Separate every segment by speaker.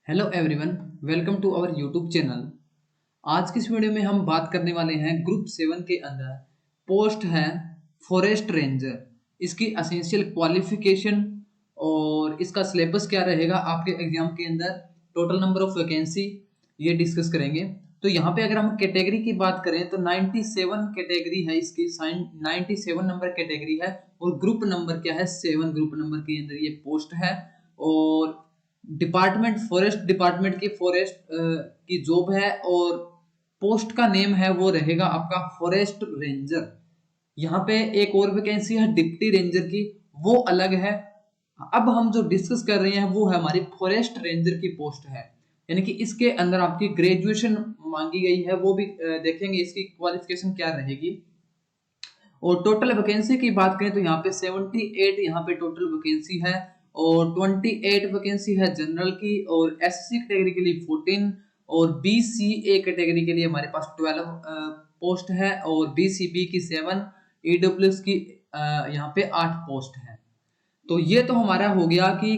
Speaker 1: Hello everyone, welcome to our YouTube channel. आज की इस वीडियो में हम बात करने वाले हैं ग्रुप 7 के अंदर पोस्ट है फॉरेस्ट रेंजर। इसकी असेंशियल क्वालिफिकेशन और इसका सिलेबस क्या रहेगा आपके एग्जाम के अंदर, टोटल नंबर ऑफ वैकेंसी, ये डिस्कस करेंगे। तो यहाँ पे अगर हम कैटेगरी की बात करें तो 97 कैटेगरी है इसकी, 97 नंबर कैटेगरी है और ग्रुप नंबर क्या है, 7 ग्रुप नंबर के अंदर ये पोस्ट है। और डिपार्टमेंट फॉरेस्ट डिपार्टमेंट की फॉरेस्ट की जॉब है और पोस्ट का नेम है वो रहेगा आपका फॉरेस्ट रेंजर। यहाँ पे एक और वैकेंसी है डिप्टी रेंजर की, वो अलग है। अब हम जो डिस्कस कर रहे हैं वो है हमारी फॉरेस्ट रेंजर की पोस्ट है, यानी कि इसके अंदर आपकी ग्रेजुएशन मांगी गई है, वो भी देखेंगे इसकी क्वालिफिकेशन क्या रहेगी। और टोटल वैकेंसी की बात करें तो यहाँ पे 78 यहाँ पे टोटल वैकेंसी है और 28 वैकेंसी है जनरल की, और एससी कैटेगरी के लिए 14 और बीसीए कैटेगरी के लिए हमारे पास 12 पोस्ट है और बीसीबी की 7, ईडब्ल्यूएस की यहाँ पे 8 पोस्ट है। तो ये तो हमारा हो गया कि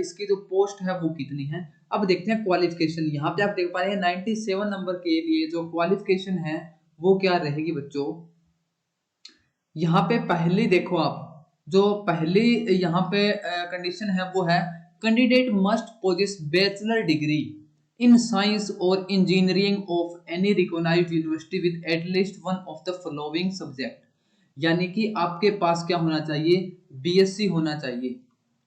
Speaker 1: इसकी जो पोस्ट है वो कितनी है। अब देखते हैं क्वालिफिकेशन। यहाँ पे आप देख पा रहे हैं 97 नंबर के लिए जो क्वालिफिकेशन है वो क्या रहेगी बच्चों। यहाँ पे पहली देखो आप, जो पहली यहाँ पे कंडीशन है वो है candidate must possess bachelor degree in science और engineering of any recognised university with at least one of the following subject. यानी कि आपके पास क्या होना चाहिए, बीएससी होना चाहिए,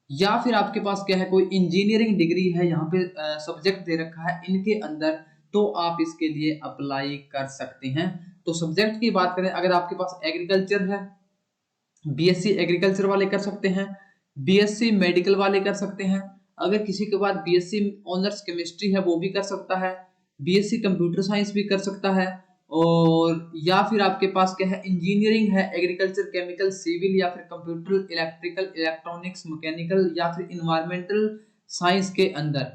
Speaker 1: या फिर आपके पास क्या है कोई इंजीनियरिंग डिग्री है, यहाँ पे सब्जेक्ट दे रखा है इनके अंदर, तो आप इसके लिए अप्लाई कर सकते हैं। तो सब्जेक्ट की बात करें, अगर आपके पास एग्रीकल्चर है, बीएससी एग्रीकल्चर वाले कर सकते हैं, बीएससी मेडिकल वाले कर सकते हैं, अगर किसी के बाद बीएससी ऑनर्स केमिस्ट्री है वो भी कर सकता है, बीएससी कंप्यूटर साइंस भी कर सकता है, और या फिर आपके पास क्या है इंजीनियरिंग है, एग्रीकल्चर, केमिकल, सिविल या फिर कंप्यूटर, इलेक्ट्रिकल, इलेक्ट्रॉनिक्स, मैकेनिकल या फिर इन्वायरमेंटल साइंस के अंदर,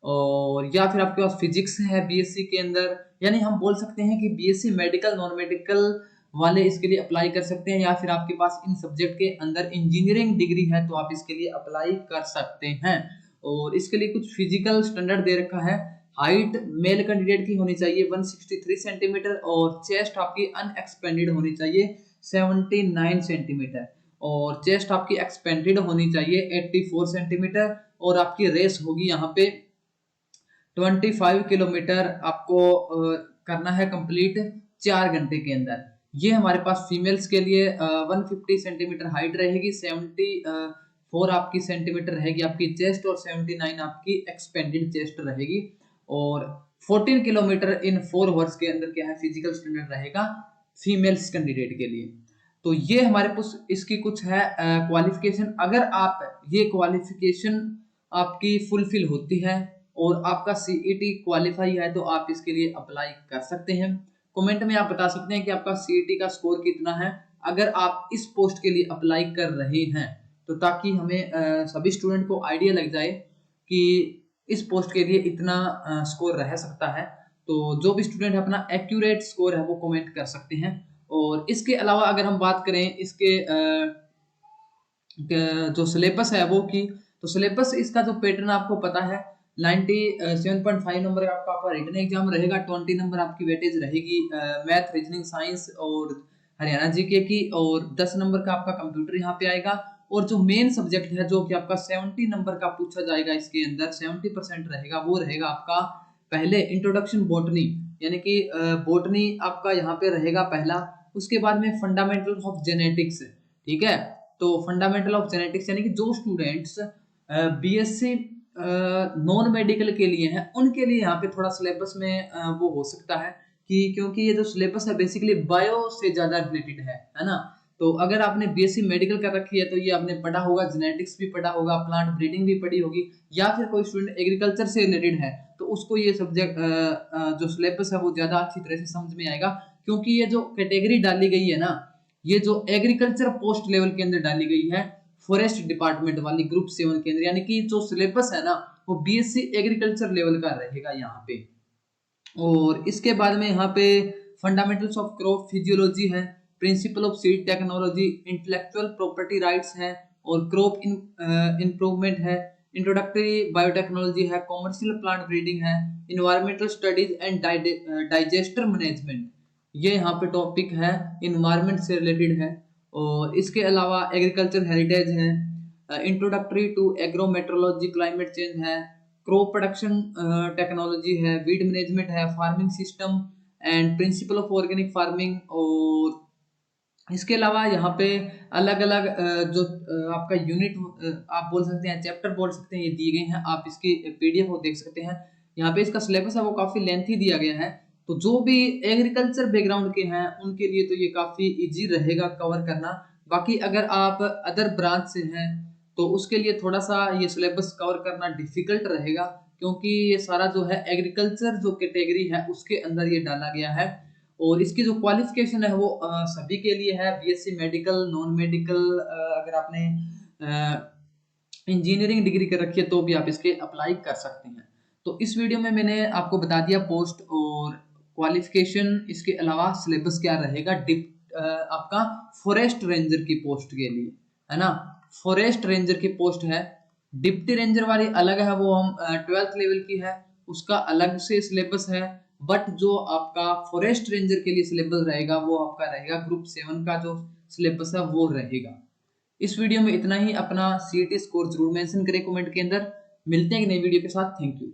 Speaker 1: और या फिर आपके पास फिजिक्स है बीएससी के अंदर। यानी हम बोल सकते हैं कि बीएससी मेडिकल, नॉन मेडिकल वाले इसके लिए अप्लाई कर सकते हैं, या फिर आपके पास इन सब्जेक्ट के अंदर इंजीनियरिंग डिग्री है तो आप इसके लिए अप्लाई कर सकते हैं। और इसके लिए कुछ फिजिकल स्टैंडर्ड दे रखा है। हाइट मेल कैंडिडेट की होनी चाहिए 163 सेंटीमीटर और चेस्ट आपकी अनएक्सपेंडेड होनी चाहिए 79 सेंटीमीटर, और चेस्ट आपकी एक्सपेंडेड होनी चाहिए 84 सेंटीमीटर, और आपकी रेस होगी यहाँ पे 25 किलोमीटर आपको करना है कंप्लीट 4 घंटे के अंदर। ये हमारे पास फीमेल्स के लिए 150 सेंटीमीटर हाइट रहेगी, 74 आपकी सेंटीमीटर रहेगी आपकी चेस्ट, और 79 आपकी एक्सपेंडेड चेस्ट रहेगी, और 14 किलोमीटर इन 4 आवर्स के अंदर क्या है फिजिकल स्टैंडर्ड रहेगा फीमेल्स कैंडिडेट के लिए। तो ये हमारे पास इसकी कुछ है क्वालिफिकेशन। अगर आप ये क्वालिफिकेशन आपकी फुलफिल होती है और आपका सीईटी क्वालिफाई है तो आप इसके लिए अप्लाई कर सकते हैं। कमेंट में आप बता सकते हैं कि आपका सीईटी का स्कोर कितना है अगर आप इस पोस्ट के लिए अप्लाई कर रहे हैं, तो ताकि हमें सभी स्टूडेंट को आइडिया लग जाए कि इस पोस्ट के लिए इतना स्कोर रह सकता है। तो जो भी स्टूडेंट अपना एक्यूरेट स्कोर है वो कमेंट कर सकते हैं। और इसके अलावा अगर हम बात करें इसके जो सिलेबस है वो की, तो सिलेबस इसका जो पैटर्न आपको पता है, 97.5 नंबर आपका रिटन एग्जाम रहेगा, 20 नंबर आपकी वेटेज रहेगी मैथ, रीजनिंग, साइंस और हरियाणा जीके की, और 10 नंबर का आपका कंप्यूटर यहाँ पे आएगा। और जो मेन सब्जेक्ट है जो कि आपका 70 नंबर का पूछा जाएगा इसके अंदर, 70% रहेगा, वो रहेगा आपका पहले इंट्रोडक्शन बॉटनी, यानी कि बॉटनी आपका यहाँ पे रहेगा पहला। उसके बाद में फंडामेंटल ऑफ जेनेटिक्स, ठीक है। तो फंडामेंटल ऑफ जेनेटिक्स यानी कि जो स्टूडेंट्स बीएससी नॉन मेडिकल के लिए हैं उनके लिए यहाँ पे थोड़ा सिलेबस में वो हो सकता है कि, क्योंकि ये जो सिलेबस है बेसिकली बायो से ज्यादा रिलेटेड है ना। तो अगर आपने बीएससी मेडिकल कर रखी है तो ये आपने पढ़ा होगा, जेनेटिक्स भी पढ़ा होगा, प्लांट ब्रीडिंग भी पढ़ी होगी, या फिर कोई स्टूडेंट एग्रीकल्चर से रिलेटेड है तो उसको ये सब्जेक्ट जो सिलेबस है वो ज्यादा अच्छी तरह से समझ में आएगा। क्योंकि ये जो कैटेगरी डाली गई है ना, ये जो एग्रीकल्चर पोस्ट लेवल के अंदर डाली गई है फॉरेस्ट डिपार्टमेंट वाली ग्रुप 7 के अंदर, यानी कि जो सिलेबस है ना वो बीएससी एग्रीकल्चर लेवल का रहेगा यहाँ पे। और इसके बाद में यहाँ पे फंडामेंटल्स ऑफ क्रॉप फिजियोलॉजी है, principle of seed technology, intellectual property rights है, और क्रॉप इंप्रूवमेंट है, इंट्रोडक्टरी बायोटेक्नोलॉजी है, कॉमर्शियल प्लांट ब्रीडिंग है, environmental studies and digester management, ये यहाँ पे टॉपिक है, इन्वायरमेंट से रिलेटेड है। और इसके अलावा एग्रीकल्चर हेरिटेज है, introductory to agrometeorology climate change है, क्रॉप प्रोडक्शन टेक्नोलॉजी है, वीड मैनेजमेंट है, farming system and principle of organic farming. और इसके अलावा यहाँ पे अलग अलग जो आपका यूनिट आप बोल सकते हैं, चैप्टर बोल सकते हैं, ये दिए गए हैं, आप इसकी पीडीएफ को देख सकते हैं। यहाँ पे इसका सिलेबस है वो काफी लेंथी दिया गया है, तो जो भी एग्रीकल्चर बैकग्राउंड के हैं उनके लिए तो ये काफी इजी रहेगा कवर करना। बाकी अगर आप अदर ब्रांच से हैं तो उसके लिए थोड़ा सा ये सिलेबस कवर करना डिफिकल्ट रहेगा, क्योंकि ये सारा जो है एग्रीकल्चर जो कैटेगरी है उसके अंदर ये डाला गया है। और इसकी जो क्वालिफिकेशन है वो सभी के लिए है, बीएससी मेडिकल, नॉन मेडिकल, अगर आपने इंजीनियरिंग डिग्री कर रखी है तो भी आप इसके अप्लाई कर सकते हैं। तो इस वीडियो में मैंने आपको बता दिया पोस्ट और क्वालिफिकेशन, इसके अलावा सिलेबस क्या रहेगा आपका फॉरेस्ट रेंजर की पोस्ट के लिए, है ना। फॉरेस्ट रेंजर की पोस्ट है, डिप्टी रेंजर वाली अलग है, वो हम 12th लेवल की है, उसका अलग से सिलेबस है। बट जो आपका फॉरेस्ट रेंजर के लिए सिलेबस रहेगा वो आपका रहेगा ग्रुप 7 का जो सिलेबस है वो रहेगा। इस वीडियो में इतना ही। अपना सीईटी स्कोर जरूर मेंशन करें कमेंट के अंदर। मिलते हैं एक नई वीडियो के साथ। Thank you.